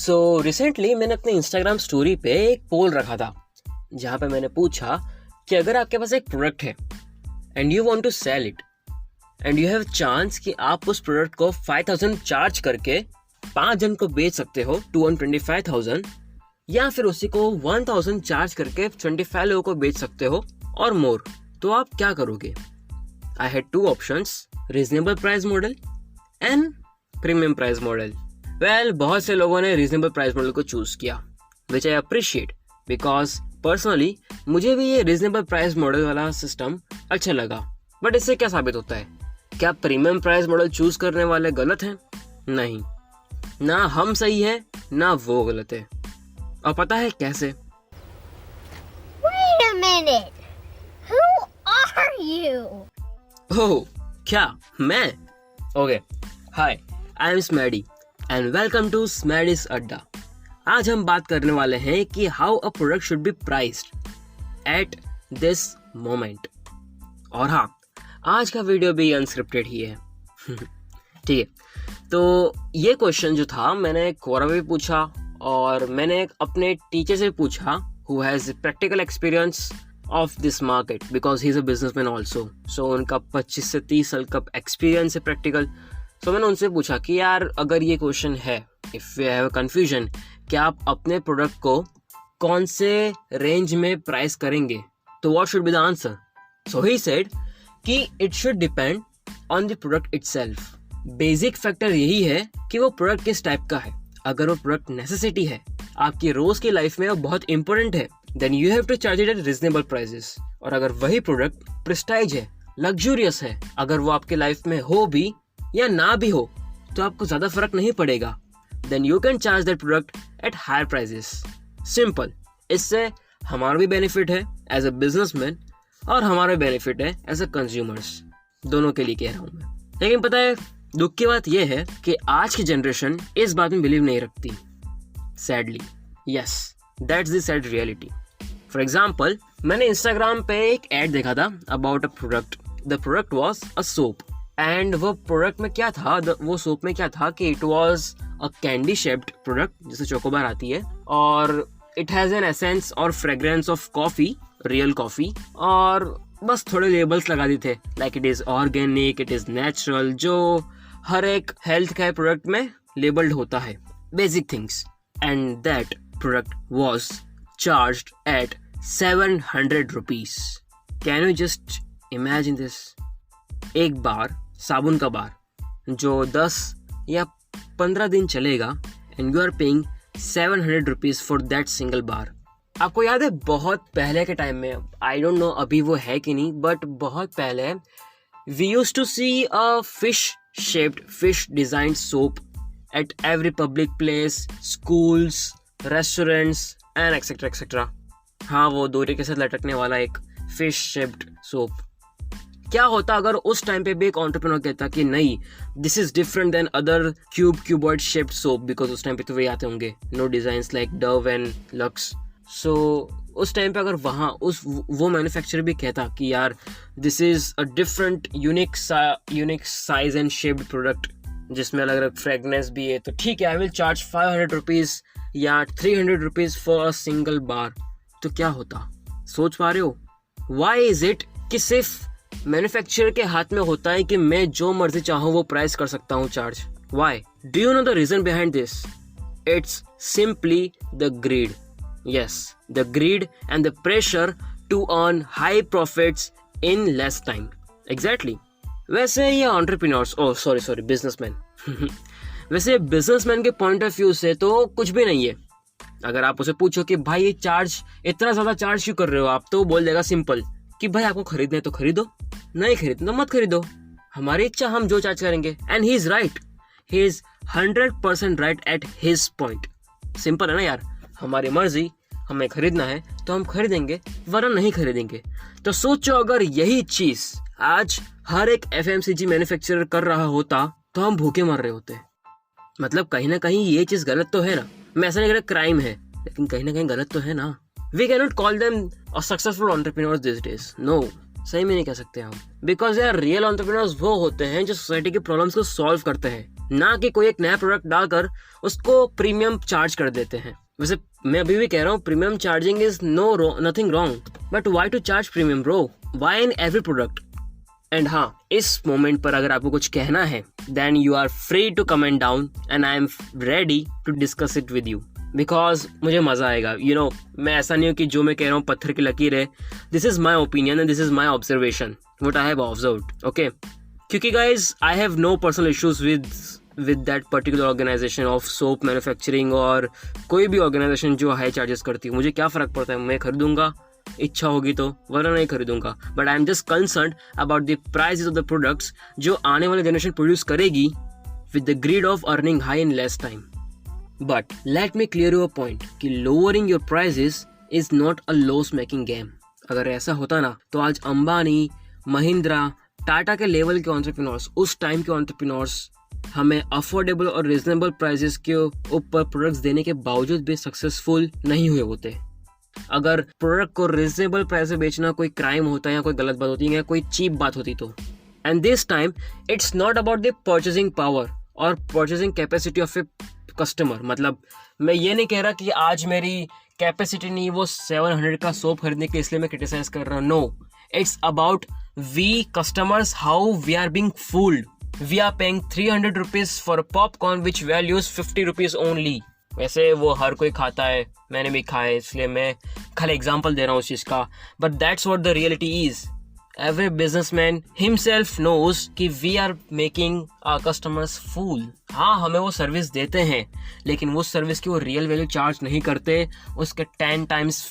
Recently मैंने अपने Instagram story पे एक पोल रखा था जहाँ पे मैंने पूछा कि अगर आपके पास एक प्रोडक्ट है and you want to sell it and you have chance कि आप उस प्रोडक्ट को 5000 चार्ज करके 5 जन को बेच सकते हो 225,000, या फिर उसी को 1000 चार्ज करके 25 लोगों को बेच सकते हो और मोर, तो आप क्या करोगे? I had 2 options, reasonable price model and premium price model. Well, बहुत से लोगों ने रीजनेबल प्राइस मॉडल को चूज किया, विच आई अप्रिशिएट बिकॉज पर्सनली मुझे भी ये रीजनेबल प्राइस मॉडल वाला सिस्टम अच्छा लगा। बट इससे क्या साबित होता है? क्या प्रीमियम प्राइस मॉडल चूज करने वाले गलत हैं? नहीं, ना हम सही है ना वो गलत है। और पता है कैसे? Wait a minute. Who are you? ओह, क्या मैं? Okay, hi, I am Smady and welcome to Smady's Adda. आज हम बात करने वाले हैं कि how a product should be priced at this moment. और हाँ, आज का वीडियो भी अनस्क्रिप्टेड ही है। ठीक है, तो ये क्वेश्चन जो था मैंने कोरा में भी पूछा और मैंने अपने टीचर से पूछा who has practical experience of this market because he is a businessman also. So उनका 25 से 30 साल का एक्सपीरियंस है प्रैक्टिकल। तो मैंने उनसे पूछा कि यार अगर ये क्वेश्चन है, if you have a confusion कि आप अपने प्रोडक्ट को कौन से रेंज में प्राइस करेंगे, तो what should be the answer? So he said कि it should depend on the product itself. Basic factor यही है कि वो प्रोडक्ट किस टाइप का है। अगर वो प्रोडक्ट नेसेसिटी है, आपकी रोज की लाइफ में वो बहुत इंपॉर्टेंट है, then you have to charge it at reasonable prices. और अगर वही प्रोडक्ट प्रेस्टाइज है, लग्जूरियस है, अगर वो आपके लाइफ में हो भी या ना भी हो तो आपको ज्यादा फर्क नहीं पड़ेगा, then you can charge that product at higher prices. Simple. इससे हमारा भी बेनिफिट है एज अ बिजनेसमैन और हमारा भी बेनिफिट है एज अ कंज्यूमर्स, दोनों के लिए कह रहा हूँ मैं। लेकिन पता है, दुख की बात यह है कि आज की जनरेशन इस बात में बिलीव नहीं रखती, sadly. Yes, that's the sad reality. For example, मैंने इंस्टाग्राम पे एक एड देखा था about a product. The product was a soap and वो प्रोडक्ट में क्या था, वो सोप में क्या था कि it was a candy shaped product, जैसे चोकोबार आती है, और इट हैज एन एसेंस और fragrance of coffee, real coffee, और बस थोड़े लेबल्स लगा दिए थे like it is organic, it is natural, जो हर एक हेल्थ केयर प्रोडक्ट में लेबल्ड होता है, basic things. And that product was charged at 700 rupees. Can you just imagine this? एक बार साबुन का बार जो 10 या 15 दिन चलेगा and you are paying 700 rupees for that single bar. आपको याद है बहुत पहले के टाइम में, आई डोंट नो अभी वो है कि नहीं, बट बहुत पहले we used to see a fish shaped, fish designed soap at every public place, schools, restaurants and etcetera etcetera. हाँ, वो डोरी के साथ लटकने वाला एक फिश शेप्ड सोप। क्या होता अगर उस टाइम पे भी एक एंटरप्रेन्योर कहता कि नहीं, this is different than other cuboid shaped soap, because उस टाइम पे तो वही आते होंगे, no designs like Dove and Lux. So उस टाइम पे अगर वहाँ वो मैन्युफैक्चरर भी कहता कि यार this is a different unique size and shaped product जिसमें अलग अलग फ्रेगनेंस भी है, तो ठीक है, आई विल चार्ज 500 रुपीज या 300 रुपीज फॉर अ सिंगल बार। तो क्या होता? सोच पा रहे हो? वाई इज इट कि सिर्फ मैन्युफैक्चरर के हाथ में होता है कि मैं जो मर्जी चाहूँ वो प्राइस कर सकता हूँ charge? Why? Do you know the reason behind this? It's simply the greed. Yes, the greed and the pressure to earn high profits in less time. Exactly. वैसे ये entrepreneurs, businessmen. वैसे businessman के point of view से तो कुछ भी नहीं है। अगर आप उसे पूछो कि भाई ये इतना ज़्यादा चार्ज क्यों कर रहे हो आप, तो बोल देगा सिंपल कि भाई आपको खरीदना है तो खरीदो, नहीं खरीदना मत खरीदो, हमारी इच्छा, हम जो चार्ज करेंगे। And he is right. He is 100% right at his point. Simple है ना यार, हमारी मर्जी, हमें खरीदना है तो हम खरीदेंगे, वरना नहीं खरीदेंगे। तो सोचो अगर यही चीज आज हर एक FMCG मैन्युफैक्चरर कर रहा होता तो हम भूखे मर रहे होते। मतलब कहीं ना कहीं ये चीज गलत तो है ना। मैं ऐसा नहीं कह रहा क्राइम है, लेकिन कहीं ना कहीं गलत तो है ना। We can not call them a successful entrepreneurs this days. No, सही में नहीं कह सकते हम, बिकॉज यार रियल एंटरप्रेन्योर्स वो होते हैं जो सोसाइटी के प्रॉब्लम्स को सॉल्व करते हैं, ना कि कोई एक नया प्रोडक्ट डालकर उसको प्रीमियम चार्ज कर देते हैं। वैसे मैं अभी भी कह रहा हूँ premium charging is nothing wrong, but why to charge premium bro, why in every product? And हाँ, इस मोमेंट पर अगर आपको कुछ कहना है then you are free to comment down and I am ready to discuss it with you, because मुझे मजा आएगा। यू नो, मैं ऐसा नहीं हूँ कि जो मैं कह रहा हूँ पत्थर की लकीर है। This is my opinion and this is my observation what I have observed, okay? क्योंकि guys I have no personal issues with that particular organisation of soap manufacturing और कोई भी ऑर्गेनाइजेशन जो हाई चार्जेस करती है। मुझे क्या फ़र्क पड़ता है, मैं खरीदूंगा इच्छा होगी तो, वरना नहीं खरीदूंगा। But I am just concern about the prices of the products जो आने वाले जनरेशन प्रोड्यूस करेगी with the greed of earning high in less time. But let me clear your point कि lowering your prices is not a loss making game. अगर ऐसा होता ना तो आज अंबानी, महिंद्रा, टाटा के लेवल के एंटरप्रेन्योर्स, उस टाइम के एंटरप्रेन्योर्स हमें अफोर्डेबल और रिजनेबल प्राइसेस के ऊपर प्रोडक्ट्स देने के बावजूद भी सक्सेसफुल नहीं हुए होते। अगर प्रोडक्ट को रिजनेबल प्राइस में बेचना कोई क्राइम होता है या कोई गलत बात होती है या कोई चीप बात होती तो। And this time it's not about the purchasing power और purchasing capacity of a customer. मतलब मैं ये नहीं कह रहा कि आज मेरी कैपेसिटी नहीं वो 700 का सोप खरीदने के, इसलिए मैं क्रिटिसाइज कर रहा हूँ। No, it's about we customers, how we are being fooled. We are paying 300 rupees for popcorn which values 50 rupees only. वैसे वो हर कोई खाता है, मैंने भी खाया है, इसलिए मैं खाली एग्जांपल दे रहा हूँ उस चीज़ का। But that's what the reality is. Every businessman himself knows कि we are making our customers fool. हाँ, हमें वो सर्विस देते हैं, लेकिन उस सर्विस की वो रियल वैल्यू चार्ज नहीं करते। उसके 10 टाइम्स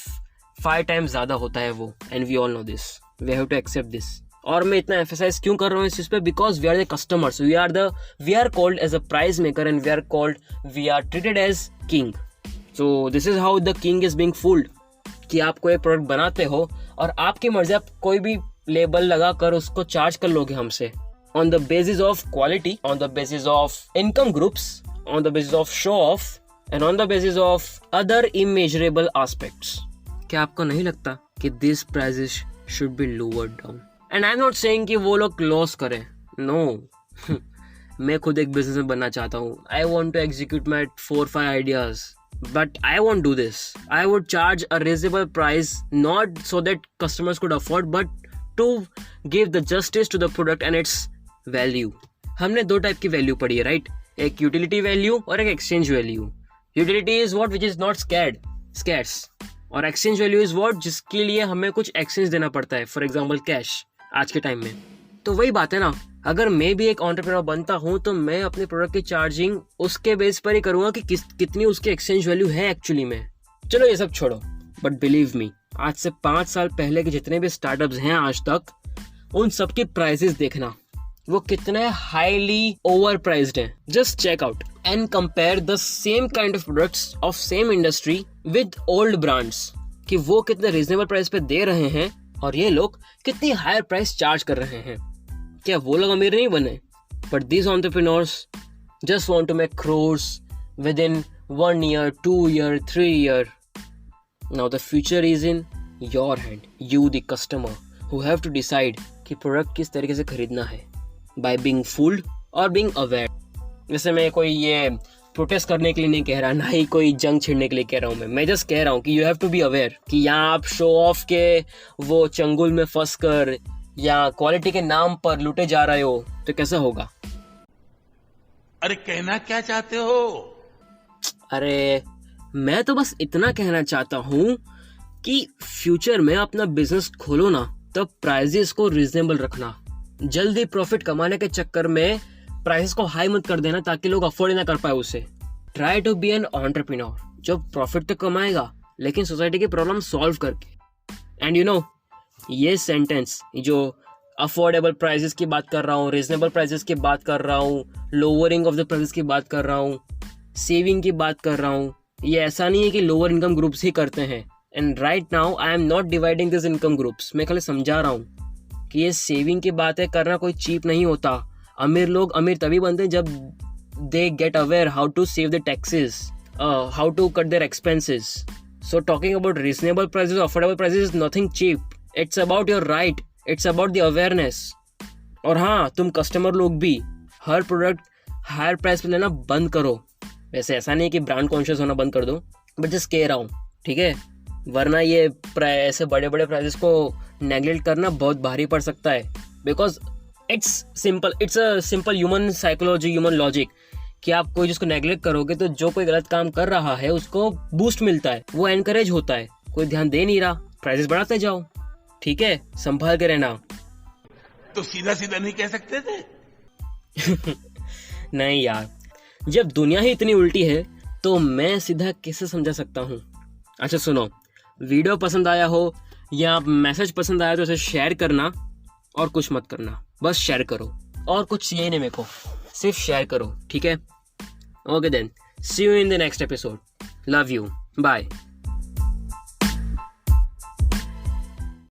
5 टाइम्स ज़्यादा होता है वो। And we all know this, we have to accept this. और मैं इतना एम्फेसाइज क्यों कर रहा हूँ इस चीज़ पे? Because we are the customers, we are called as a price maker and we are treated as king. So this is how the king is being fooled कि आप कोई प्रोडक्ट बनाते हो और आपकी मर्जी, आप कोई भी लेबल लगा कर उसको चार्ज कर लोगे हमसे on the basis of quality, on the basis of income groups, on the basis of show off and on the basis of other immeasurable aspects. क्या आपको नहीं लगता कि this prices should be lowered down? And I am not saying कि वो लोग loss करें, no. मैं खुद एक बिजनेस में बनना चाहता हूँ। I want to execute my 4-5 ideas, but I won't do this. I would charge a reasonable price, not so that customers could afford, but to give the justice to the product and its value. हमने 2 type की value पढ़ी है, right? एक utility value और एक exchange value. Utility is what which is not scarce, और exchange value is what जिसके लिए हमें कुछ एक्सचेंज देना पड़ता है, फॉर एग्जाम्पल कैश आज के टाइम में। तो वही बात है ना, अगर मैं भी एक एंटरप्रेन्योर बनता हूँ तो मैं अपने प्रोडक्ट की चार्जिंग उसके बेस पर ही करूंगा कि कितनी उसकी एक्सचेंज वैल्यू है एक्चुअली में। चलो ये सब छोड़ो, बट बिलीव मी, आज से 5 साल पहले के जितने भी स्टार्टअप्स हैं आज तक, उन सब की प्राइसेस देखना, वो कितने हाईली ओवर प्राइस्ड हैं। Just check out and compare the same kind of products of same industry with old brands, कि वो कितने रीजनेबल प्राइस पे दे रहे हैं और ये लोग कितनी हायर प्राइस चार्ज कर रहे हैं। क्या वो लोग अमीर नहीं बने? But these entrepreneurs just want to make crores within 1 year, 2 year, 3 year. Now the future is in your hand. You the customer who have to decide कि प्रोडक्ट किस तरीके से खरीदना है, by being fooled or being aware. वैसे मैं कोई ये प्रोटेस्ट करने के लिए नहीं कह रहा, ना ही कोई जंग छिड़ने के लिए कह रहा हूँ। मैं जस्ट कह रहा हूँ कि you have to be aware कि यहाँ आप शो ऑफ के वो चंगुल में फंस कर या क्वालिटी के नाम पर लूटे जा रहे हो तो कैसा होगा? अरे कहना क्या चाहते हो? अरे मैं तो बस इतना कहना चाहता हूँ कि फ्यूचर में अपना बिजनेस खोलो ना, तब प्राइसेस को रीजनेबल रखना। जल्दी प्रॉफिट कमाने के चक्कर में प्राइसेस को हाई मत कर देना ताकि लोग अफोर्ड ना कर पाए उसे। Try to be an entrepreneur जो प्रॉफिट तो कमाएगा लेकिन सोसाइटी की प्रॉब्लम सॉल्व करके। एंड यू नो, ये सेंटेंस जो अफोर्डेबल प्राइसेस की बात कर रहा हूँ, रीजनेबल प्राइसेस की बात कर रहा हूँ, लोअरिंग ऑफ द प्राइसेस की बात कर रहा हूँ, सेविंग की बात कर रहा हूँ, ये ऐसा नहीं है कि लोअर इनकम ग्रुप्स ही करते हैं। And right now I am not dividing this income groups. मैं खाली समझा रहा हूँ कि ये सेविंग की बातें करना कोई चीप नहीं होता। अमीर लोग अमीर तभी बनते हैं जब they get aware how to save the taxes, how to cut their expenses. So talking about reasonable prices, affordable prices is nothing cheap. It's about your right, it's about the awareness. और हाँ, तुम customer लोग भी हर product higher price पे लेना बंद करो। वैसे ऐसा नहीं है कि ब्रांड कॉन्शियस होना बंद कर दो, बट जस्ट कह रहा हूँ, ठीक है? वरना ये ऐसे बड़े बड़े प्राइजेस को नेगलेक्ट करना बहुत भारी पड़ सकता है, because it's a simple human psychology, human logic कि आप कोई जिसको नेगलेक्ट करोगे तो जो कोई गलत काम कर रहा है उसको बूस्ट मिलता है, वो एनकरेज होता है। कोई ध्यान दे नहीं रहा, प्राइजेस बढ़ाते जाओ, ठीक है? संभाल के रहना। तो सीधा सीधा नहीं कह सकते थे? नहीं यार, जब दुनिया ही इतनी उल्टी है तो मैं सीधा कैसे समझा सकता हूँ? अच्छा सुनो, वीडियो पसंद आया हो या मैसेज पसंद आया तो इसे शेयर करना और कुछ मत करना, बस शेयर करो और कुछ चाहिए नहीं मेरे को, सिर्फ शेयर करो, ठीक है? Okay then, see you in the next episode, love you, bye.